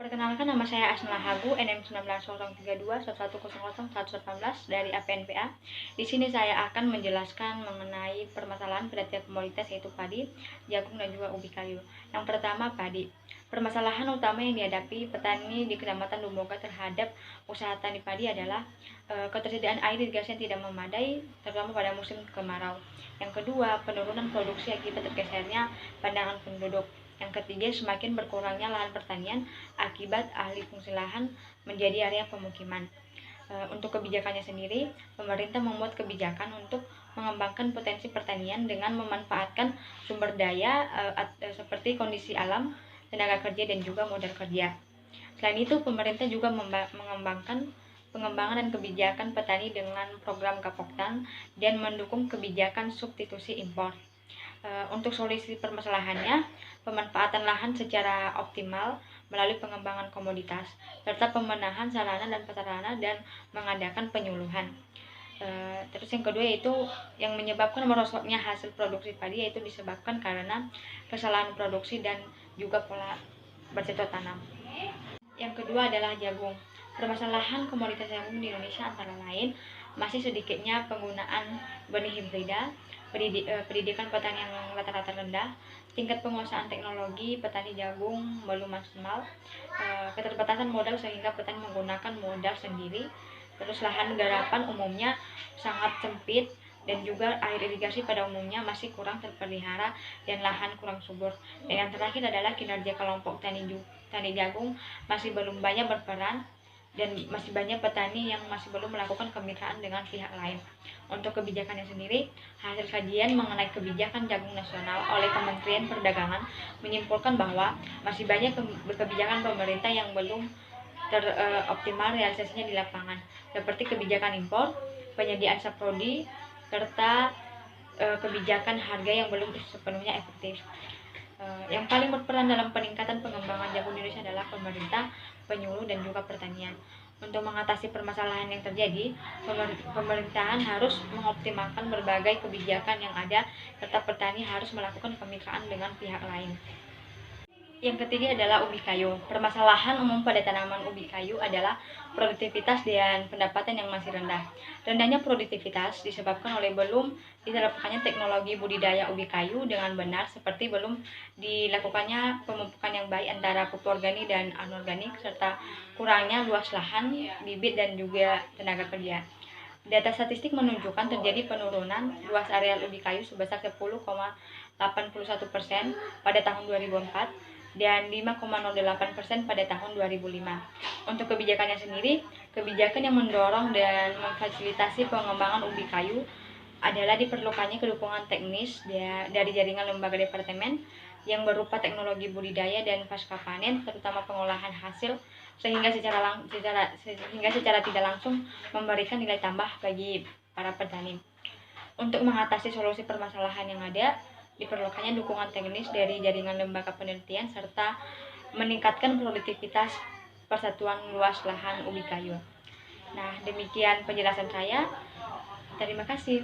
Perkenalkan, nama saya Asnala Hagu, NM1903211001118 dari APNPA. Di sini saya akan menjelaskan mengenai permasalahan pada tiap komoditas, yaitu padi, jagung, dan juga ubi kayu. Yang pertama, padi. Permasalahan utama yang dihadapi petani di Kecamatan Lumboga terhadap usaha tani padi adalah ketersediaan air irigasi yang tidak memadai, terutama pada musim kemarau. Yang kedua, penurunan produksi akibat tergesernya pandangan penduduk. Yang ketiga, semakin berkurangnya lahan pertanian akibat alih fungsi lahan menjadi area pemukiman. Untuk kebijakannya sendiri, pemerintah membuat kebijakan untuk mengembangkan potensi pertanian dengan memanfaatkan sumber daya seperti kondisi alam, tenaga kerja, dan juga modal kerja. Selain itu, pemerintah juga mengembangkan pengembangan dan kebijakan petani dengan program Gapoktan dan mendukung kebijakan substitusi impor. Untuk solusi permasalahannya, pemanfaatan lahan secara optimal melalui pengembangan komoditas, serta pembenahan sarana dan prasarana dan mengadakan penyuluhan. Terus yang kedua yaitu yang menyebabkan merosotnya hasil produksi padi, yaitu disebabkan karena kesalahan produksi dan juga pola bercocok tanam. Yang kedua adalah jagung. Permasalahan komoditas jagung di Indonesia antara lain masih sedikitnya penggunaan benih hibrida, pendidikan petani yang rata-rata rendah, tingkat penguasaan teknologi petani jagung belum maksimal, keterbatasan modal sehingga petani menggunakan modal sendiri, terus lahan garapan umumnya sangat sempit, dan juga air irigasi pada umumnya masih kurang terpelihara dan lahan kurang subur. Dan yang terakhir adalah kinerja kelompok tani jagung masih belum banyak berperan, dan masih banyak petani yang masih belum melakukan kemitraan dengan pihak lain. Untuk kebijakannya sendiri, hasil kajian mengenai kebijakan jagung nasional oleh Kementerian Perdagangan menyimpulkan bahwa masih banyak kebijakan pemerintah yang belum optimal realisasinya di lapangan, seperti kebijakan impor, penyediaan saprodi, serta kebijakan harga yang belum sepenuhnya efektif. Yang paling berperan dalam peningkatan pengembangan jagung di Indonesia adalah pemerintah, penyuluh, dan juga pertanian. Untuk mengatasi permasalahan yang terjadi, pemerintahan harus mengoptimalkan berbagai kebijakan yang ada, serta petani harus melakukan kemitraan dengan pihak lain. Yang ketiga adalah ubi kayu. Permasalahan umum pada tanaman ubi kayu adalah produktivitas dan pendapatan yang masih rendah. Rendahnya produktivitas disebabkan oleh belum diterapkannya teknologi budidaya ubi kayu dengan benar, seperti belum dilakukannya pemupukan yang baik antara pupuk organik dan anorganik, serta kurangnya luas lahan, bibit, dan juga tenaga kerja. Data statistik menunjukkan terjadi penurunan luas areal ubi kayu sebesar 10,81% pada tahun 2004 dan 5,08% pada tahun 2005. Untuk kebijakannya sendiri, kebijakan yang mendorong dan memfasilitasi pengembangan ubi kayu adalah diperlukannya kedukungan teknis dari jaringan lembaga departemen yang berupa teknologi budidaya dan pasca panen, terutama pengolahan hasil, sehingga secara tidak langsung memberikan nilai tambah bagi para petani. Untuk mengatasi solusi permasalahan yang ada, diperlukannya dukungan teknis dari jaringan lembaga penelitian serta meningkatkan produktivitas persatuan luas lahan ubi kayu. Nah, demikian penjelasan saya. Terima kasih.